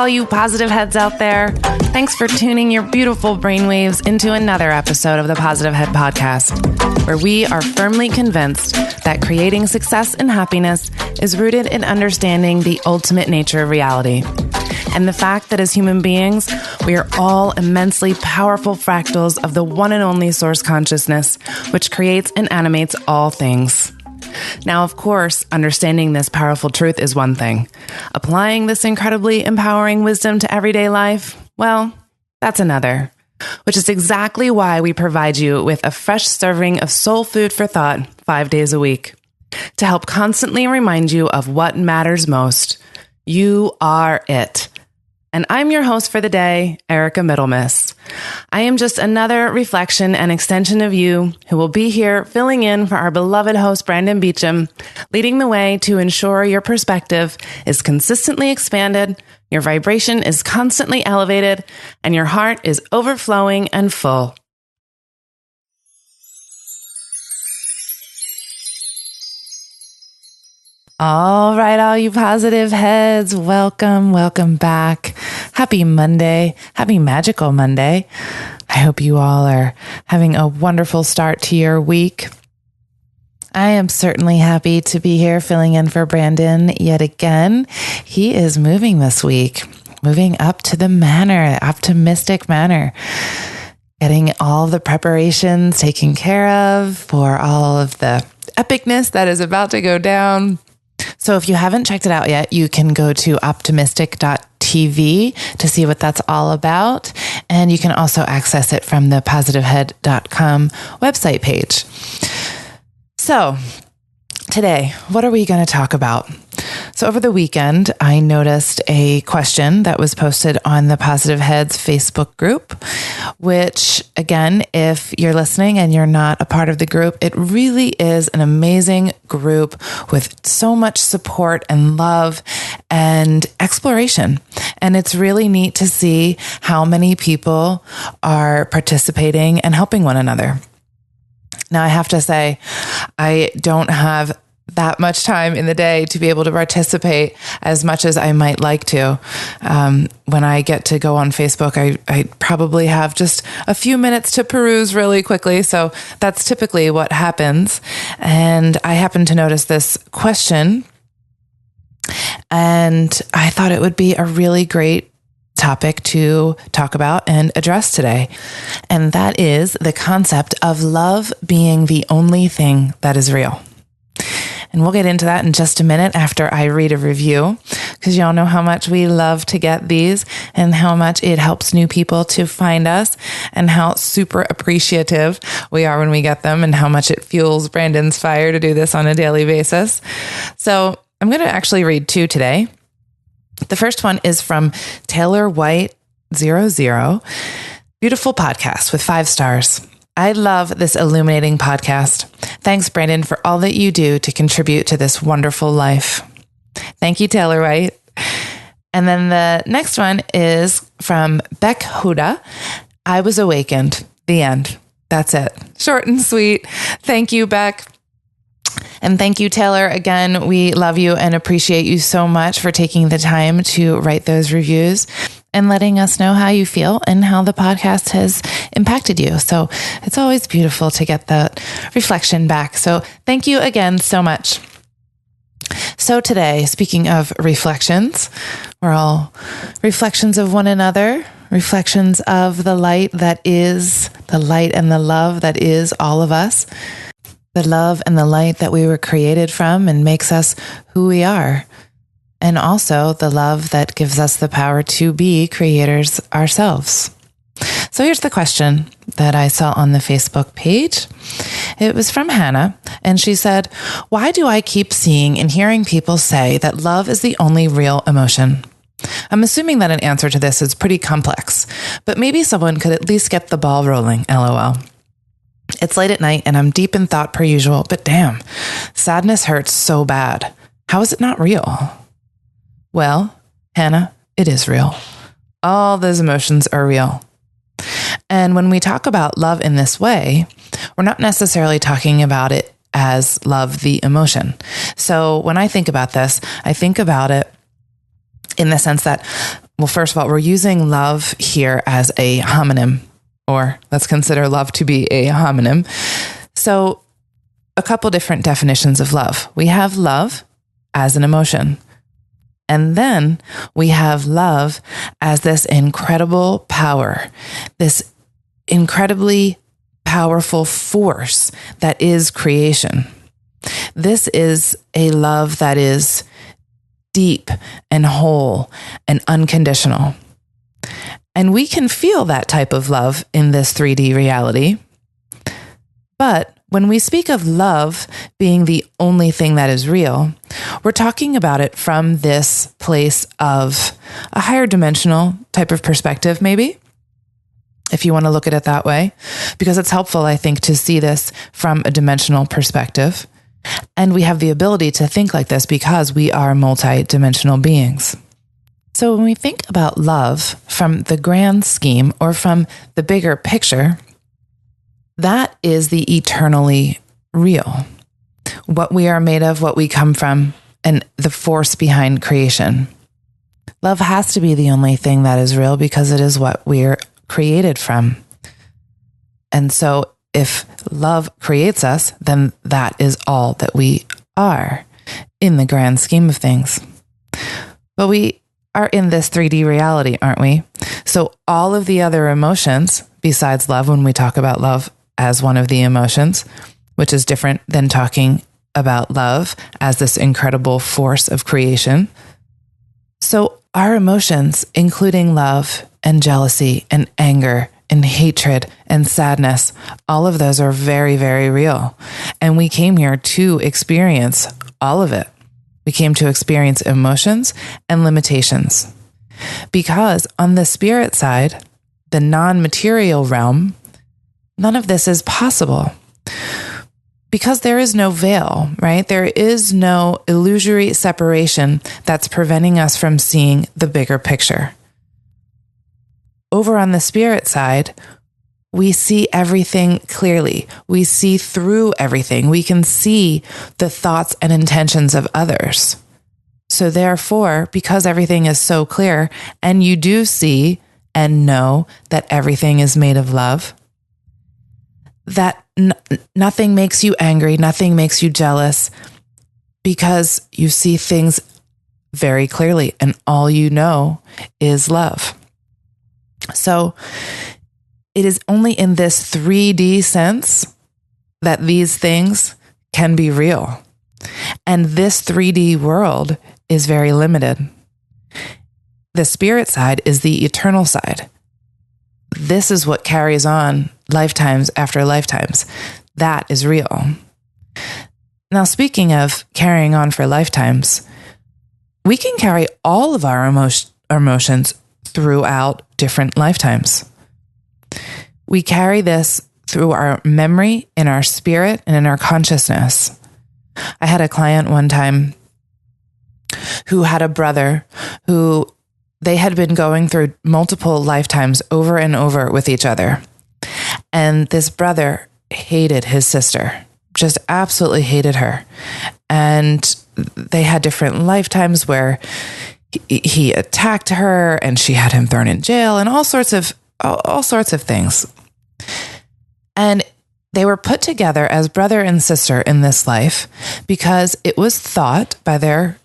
all you positive heads out there. Thanks for tuning your beautiful brainwaves into another episode of the Positive Head Podcast, where we are firmly convinced that creating success and happiness is rooted in understanding the ultimate nature of reality. And the fact that as human beings, we are all immensely powerful fractals of the one and only source consciousness, which creates and animates all things. Now, of course, understanding this powerful truth is one thing. Applying this incredibly empowering wisdom to everyday life, well, that's another. Which is exactly why we provide you with a fresh serving of soul food for thought 5 days a week. To help constantly remind you of what matters most. You are it. And I'm your host for the day, Erica Middlemiss. I am just another reflection and extension of you who will be here filling in for our beloved host, Brandon Beecham, leading the way to ensure your perspective is consistently expanded, your vibration is constantly elevated, and your heart is overflowing and full. All right, all you positive heads, welcome back. Happy Monday. Happy magical Monday. I hope you all are having a wonderful start to your week. I am certainly happy to be here filling in for Brandon yet again. He is moving this week, moving up to the manor, optimistic manor. Getting all the preparations taken care of for all of the epicness that is about to go down. So if you haven't checked it out yet, you can go to optimistic.tv to see what that's all about. And you can also access it from the positivehead.com website page. So today, what are we going to talk about? So over the weekend, I noticed a question that was posted on the Positive Heads Facebook group, which again, if you're listening and you're not a part of the group, it really is an amazing group with so much support and love and exploration. And it's really neat to see how many people are participating and helping one another. Now, I have to say, I don't have that much time in the day to be able to participate as much as I might like to. When I get to go on Facebook, I probably have just a few minutes to peruse really quickly. So that's typically what happens. And I happened to notice this question, and I thought it would be a really great topic to talk about and address today. And that is the concept of love being the only thing that is real. And we'll get into that in just a minute after I read a review, because y'all know how much we love to get these and how much it helps new people to find us and how super appreciative we are when we get them and how much it fuels Brandon's fire to do this on a daily basis. So I'm going to actually read two today. The first one is from Taylor White 00. Beautiful podcast with 5 stars. I love this illuminating podcast. Thanks, Brandon, for all that you do to contribute to this wonderful life. Thank you, Taylor White. And then the next one is from Beck Huda. I was awakened. The end. That's it. Short and sweet. Thank you, Beck. And thank you, Taylor. Again, we love you and appreciate you so much for taking the time to write those reviews and letting us know how you feel and how the podcast has impacted you. So it's always beautiful to get that reflection back. So thank you again so much. So today, speaking of reflections, we're all reflections of one another, reflections of the light that is the light and the love that is all of us, the love and the light that we were created from and makes us who we are. And also the love that gives us the power to be creators ourselves. So here's the question that I saw on the Facebook page. It was from Hannah, and she said, "Why do I keep seeing and hearing people say that love is the only real emotion?" I'm assuming that an answer to this is pretty complex, but maybe someone could at least get the ball rolling, LOL. It's late at night and I'm deep in thought per usual, but damn, sadness hurts so bad. How is it not real? Well, Hannah, it is real. All those emotions are real. And when we talk about love in this way, we're not necessarily talking about it as love the emotion. So when I think about this, I think about it in the sense that Well, first of all, we're using love here as a homonym, or let's consider love to be a homonym. So a couple different definitions of love. We have love as an emotion. And then we have love as this incredible power, this incredibly powerful force that is creation. This is a love that is deep and whole and unconditional. And we can feel that type of love in this 3D reality. But when we speak of love being the only thing that is real, we're talking about it from this place of a higher dimensional type of perspective, maybe, if you want to look at it that way, because it's helpful, I think, to see this from a dimensional perspective. And we have the ability to think like this because we are multi-dimensional beings. So when we think about love from the grand scheme or from the bigger picture, that is the eternally real. What we are made of, what we come from, and the force behind creation. Love has to be the only thing that is real because it is what we're created from. And so if love creates us, then that is all that we are in the grand scheme of things. But we are in this 3D reality, aren't we? So all of the other emotions besides love, when we talk about love as one of the emotions, which is different than talking about love as this incredible force of creation. So our emotions, including love and jealousy and anger and hatred and sadness, all of those are very, very real. And we came here to experience all of it. We came to experience emotions and limitations. Because on the spirit side, the non-material realm, none of this is possible. Because there is no veil, right? There is no illusory separation that's preventing us from seeing the bigger picture. Over on the spirit side, we see everything clearly. We see through everything. We can see the thoughts and intentions of others. So therefore, because everything is so clear, and you do see and know that everything is made of love, that nothing makes you angry, nothing makes you jealous, because you see things very clearly, and all you know is love. So it is only in this 3D sense that these things can be real. And this 3D world is very limited. The spirit side is the eternal side. This is what carries on lifetimes after lifetimes. That is real. Now, speaking of carrying on for lifetimes, we can carry all of our emotions throughout different lifetimes. We carry this through our memory, in our spirit, and in our consciousness. I had a client one time who had a brother who they had been going through multiple lifetimes over and over with each other. And this brother hated his sister, just absolutely hated her. And they had different lifetimes where he attacked her and she had him thrown in jail and all sorts of things. And they were put together as brother and sister in this life because it was thought by their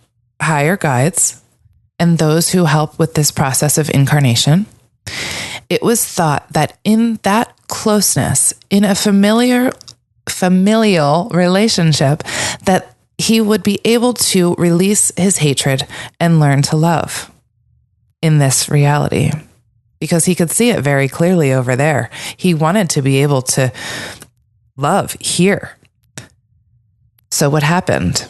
higher guides and those who help with this process of incarnation. It was thought that in that closeness, in a familial relationship, that he would be able to release his hatred and learn to love in this reality, because he could see it very clearly over there. He wanted to be able to love here. So what happened?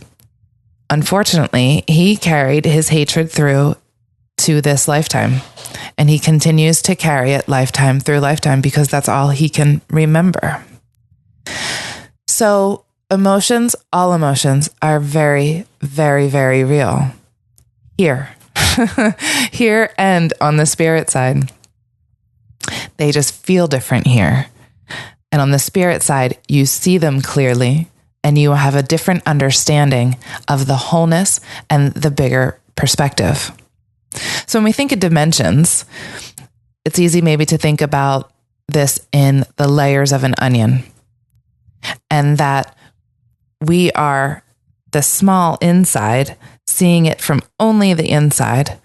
Unfortunately, he carried his hatred through to this lifetime, and he continues to carry it lifetime through lifetime because that's all he can remember. So emotions, all emotions are very, very, very real here, here and on the spirit side. They just feel different here. And on the spirit side, you see them clearly and you have a different understanding of the wholeness and the bigger perspective. So when we think of dimensions, it's easy maybe to think about this in the layers of an onion, and that we are the small inside, seeing it from only the inside.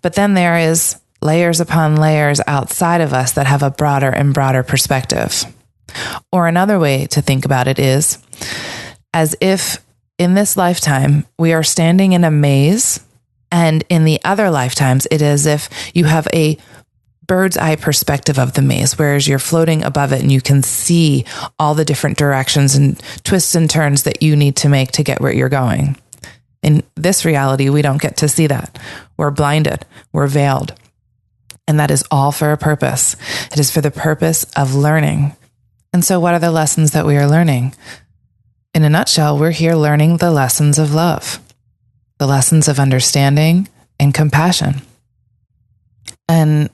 But then there is layers upon layers outside of us that have a broader and broader perspective. Or another way to think about it is as if in this lifetime we are standing in a maze, and in the other lifetimes it is as if you have a bird's eye perspective of the maze, whereas you're floating above it and you can see all the different directions and twists and turns that you need to make to get where you're going. In this reality, we don't get to see that. We're blinded, we're veiled. And that is all for a purpose. It is for the purpose of learning. And so what are the lessons that we are learning? In a nutshell, we're here learning the lessons of love, the lessons of understanding and compassion. And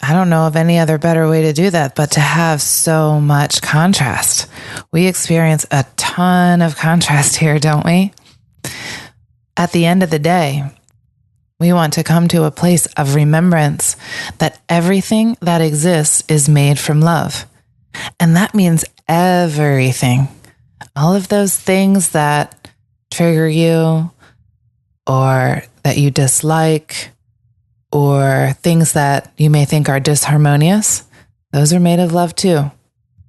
I don't know of any other better way to do that, but to have so much contrast. We experience a ton of contrast here, don't we? At the end of the day, we want to come to a place of remembrance that everything that exists is made from love. And that means everything. All of those things that trigger you, or that you dislike, or things that you may think are disharmonious, those are made of love too.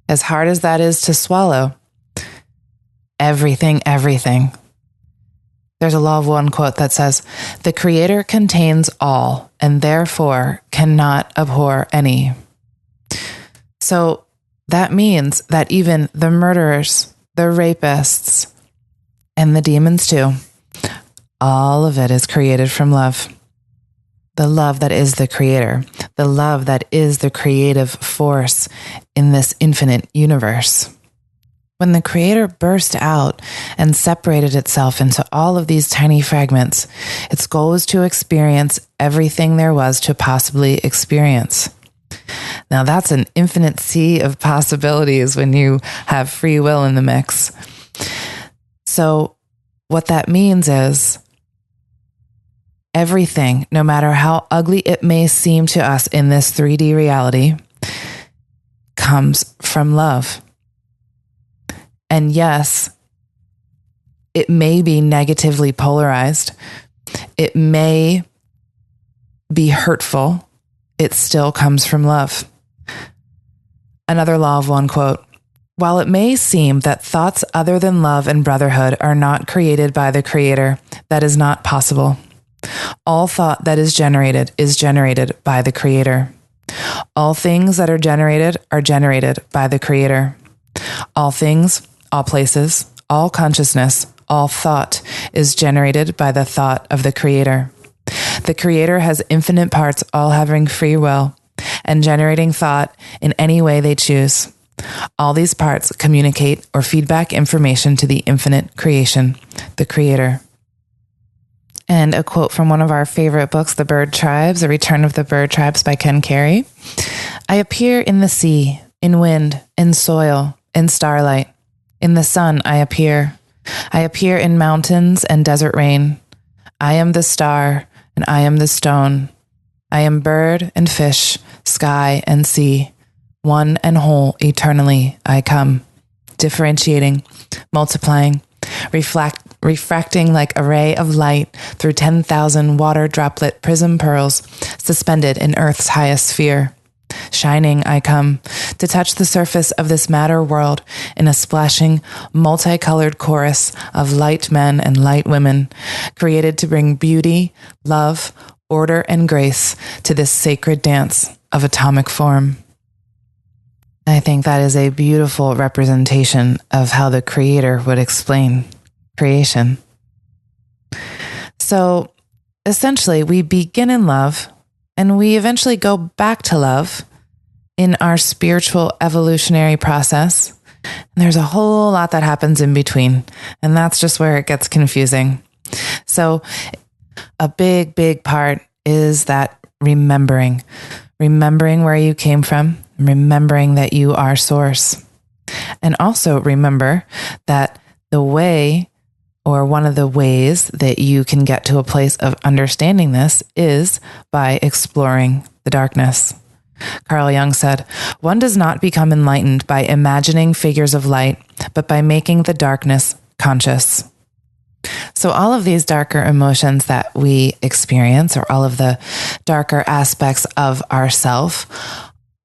As hard as that is to swallow, everything. There's a Law of One quote that says, "The Creator contains all and therefore cannot abhor any." So that means that even the murderers, the rapists, and the demons too, all of it is created from love. The love that is the Creator, the love that is the creative force in this infinite universe. When the Creator burst out and separated itself into all of these tiny fragments, its goal was to experience everything there was to possibly experience. Now that's an infinite sea of possibilities when you have free will in the mix. So what that means is everything, no matter how ugly it may seem to us in this 3D reality, comes from love. And yes, it may be negatively polarized. It may be hurtful. It still comes from love. Another Law of One quote: "While it may seem that thoughts other than love and brotherhood are not created by the Creator, that is not possible. All thought that is generated by the Creator. All things that are generated by the Creator. All things, all places, all consciousness, all thought is generated by the thought of the Creator. The Creator has infinite parts, all having free will and generating thought in any way they choose. All these parts communicate or feedback information to the infinite creation, the Creator." And a quote from one of our favorite books, The Bird Tribes, A Return of the Bird Tribes by Ken Carey. "I appear in the sea, in wind, in soil, in starlight. In the sun I appear. I appear in mountains and desert rain. I am the star and I am the stone. I am bird and fish, sky and sea. One and whole eternally I come. Differentiating, multiplying, refracting like a ray of light through 10,000 water droplet prism pearls suspended in Earth's highest sphere. Shining I come to touch the surface of this matter world in a splashing, multicolored chorus of light men and light women, created to bring beauty, love, order, and grace to this sacred dance of atomic form." I think that is a beautiful representation of how the Creator would explain creation. So essentially, we begin in love and we eventually go back to love in our spiritual evolutionary process. And there's a whole lot that happens in between. And that's just where it gets confusing. So a big, big part is that remembering where you came from, remembering that you are source. And also remember that the way or one of the ways that you can get to a place of understanding this is by exploring the darkness. Carl Jung said, "One does not become enlightened by imagining figures of light, but by making the darkness conscious." So all of these darker emotions that we experience, or all of the darker aspects of ourself,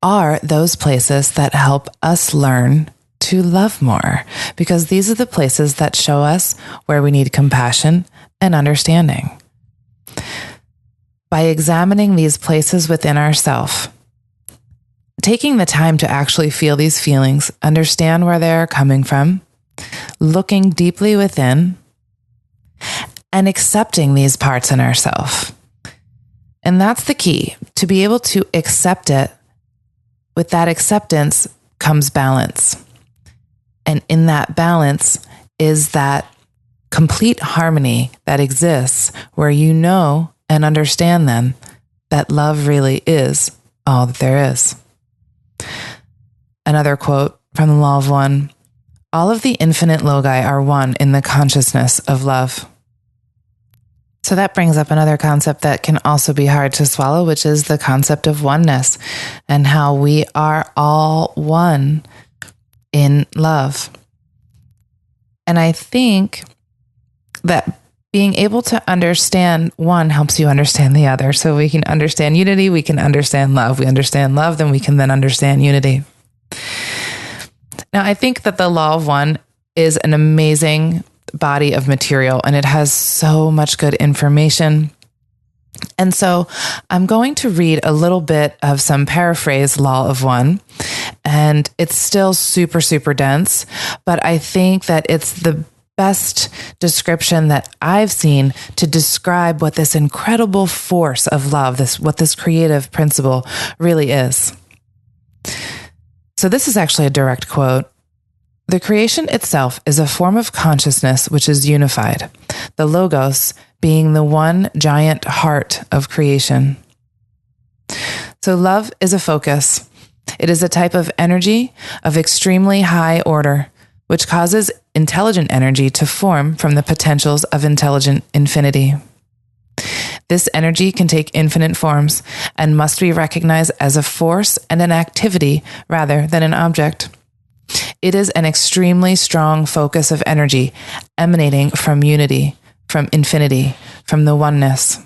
are those places that help us learn to love more, because these are the places that show us where we need compassion and understanding. By examining these places within ourselves, taking the time to actually feel these feelings, understand where they're coming from, looking deeply within, and accepting these parts in ourselves. And that's the key, to be able to accept it. With that acceptance comes balance. And in that balance is that complete harmony that exists where you know and understand then that love really is all that there is. Another quote from the Law of One: "All of the infinite loci are one in the consciousness of love." So that brings up another concept that can also be hard to swallow, which is the concept of oneness and how we are all one in love. And I think that being able to understand one helps you understand the other. So we can understand unity, we can understand love. We understand love, then we can then understand unity. Now, I think that the Law of One is an amazing body of material, and it has so much good information. And so I'm going to read a little bit of some paraphrase Law of One, and it's still super, super dense, but I think that it's the best description that I've seen to describe what this incredible force of love, what this creative principle really is. So this is actually a direct quote. "The creation itself is a form of consciousness which is unified, the logos being the one giant heart of creation." So love is a focus. It is a type of energy of extremely high order, which causes intelligent energy to form from the potentials of intelligent infinity. This energy can take infinite forms and must be recognized as a force and an activity rather than an object. It is an extremely strong focus of energy emanating from unity, from infinity, from the oneness.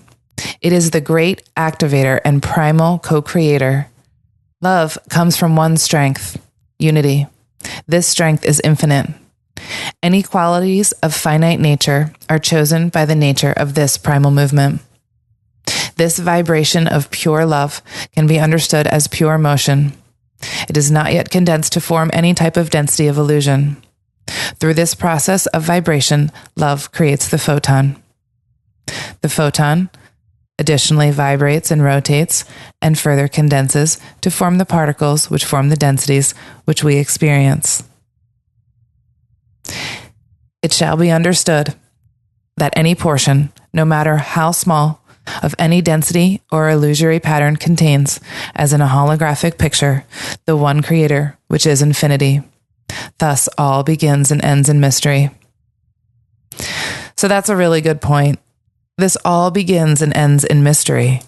It is the great activator and primal co-creator. Love comes from one strength, unity. This strength is infinite. Any qualities of finite nature are chosen by the nature of this primal movement. This vibration of pure love can be understood as pure motion. It is not yet condensed to form any type of density of illusion. Through this process of vibration, love creates the photon. The photon additionally vibrates and rotates and further condenses to form the particles which form the densities which we experience. It shall be understood that any portion, no matter how small, of any density or illusory pattern contains, as in a holographic picture, the one creator, which is infinity. Thus, all begins and ends in mystery. So that's a really good point. This all begins and ends in mystery,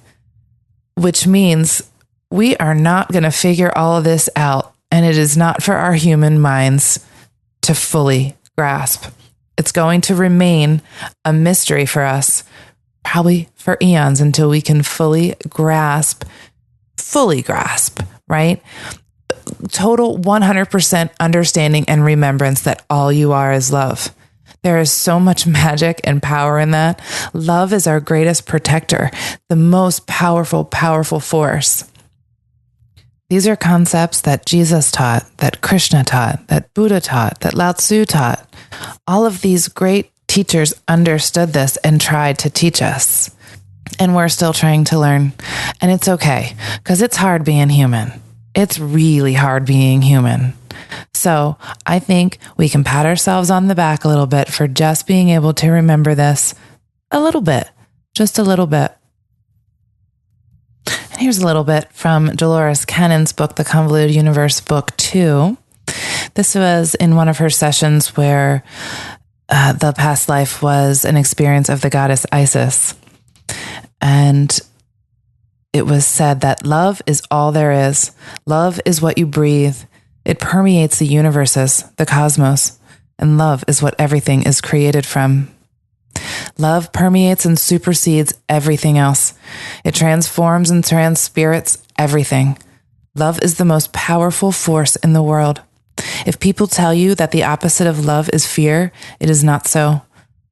which means we are not going to figure all of this out, and it is not for our human minds to fully grasp. It's going to remain a mystery for us, probably for eons, until we can fully grasp, right? Total 100% understanding and remembrance that all you are is love. There is so much magic and power in that. Love is our greatest protector, the most powerful force. These are concepts that Jesus taught, that Krishna taught, that Buddha taught, that Lao Tzu taught. All of these great teachers understood this and tried to teach us. And we're still trying to learn. And it's okay, because it's hard being human. It's really hard being human. So I think we can pat ourselves on the back a little bit for just being able to remember this a little bit, just a little bit. And here's a little bit from Dolores Cannon's book, The Convoluted Universe, Book 2. This was in one of her sessions where the past life was an experience of the goddess Isis. And it was said that love is all there is. Love is what you breathe. It permeates the universes, the cosmos, and love is what everything is created from. Love permeates and supersedes everything else. It transforms and transpirits everything. Love is the most powerful force in the world. If people tell you that the opposite of love is fear, it is not so.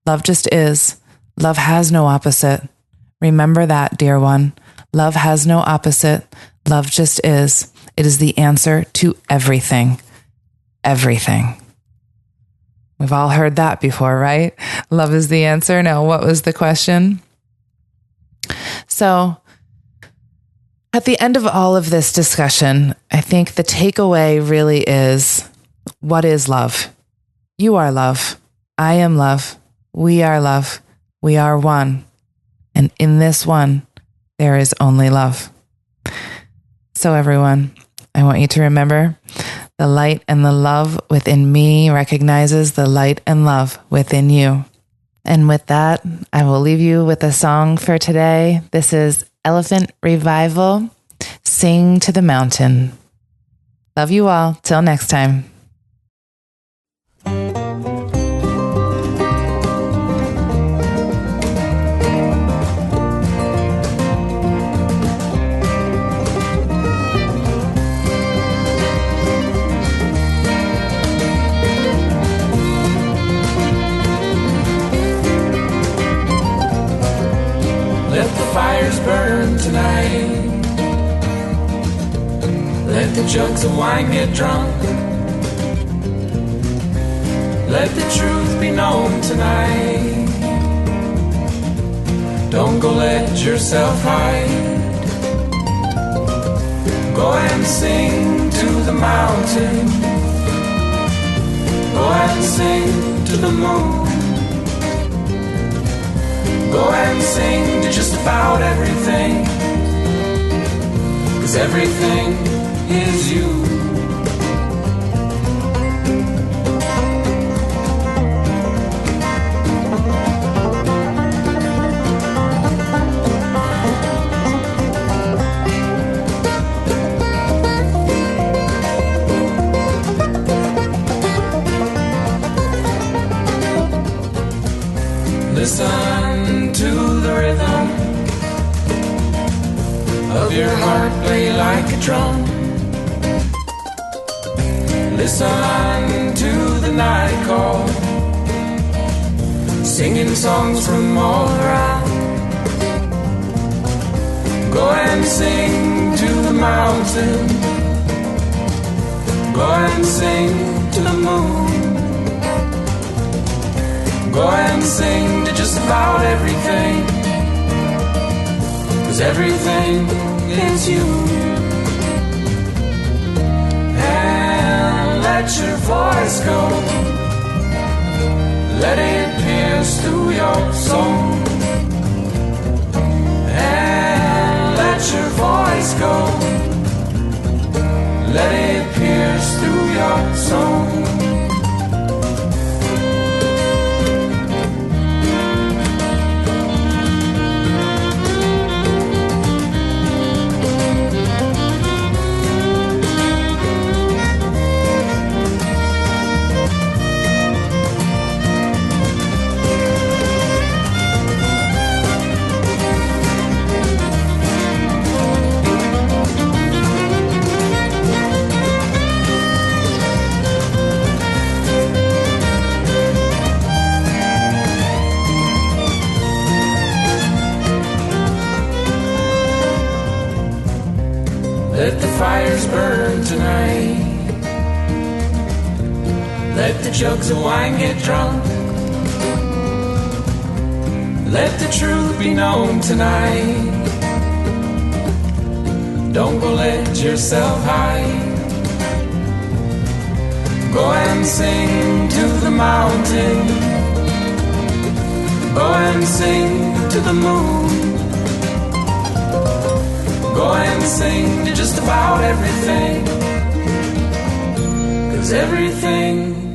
Love just is. Love has no opposite. Remember that, dear one. Love has no opposite. Love just is. It is the answer to everything. Everything. We've all heard that before, right? Love is the answer. Now, what was the question? So, at the end of all of this discussion, I think the takeaway really is, what is love? You are love. I am love. We are love. We are one. And in this one, there is only love. So everyone, I want you to remember the light and the love within me recognizes the light and love within you. And with that, I will leave you with a song for today. This is Elephant Revival, Sing to the Mountain. Love you all. Till next time. Fires burn tonight. Let the jugs of wine get drunk. Let the truth be known tonight. Don't go let yourself hide. Go and sing to the mountain. Go and sing to the moon. Go and sing to just about everything, 'cause everything is you. Listen to the rhythm of your heart play like a drum. Listen to the night call, singing songs from all around. Go and sing to the mountain. Go and sing to the moon. Go and sing to just about everything, 'cause everything is you. And let your voice go. Let it pierce through your soul. And let your voice go. Let it pierce through your soul. Let the fires burn tonight. Let the jugs of wine get drunk. Let the truth be known tonight. Don't go let yourself hide. Go and sing to the mountain. Go and sing to the moon. Go and sing to just about everything, 'cause everything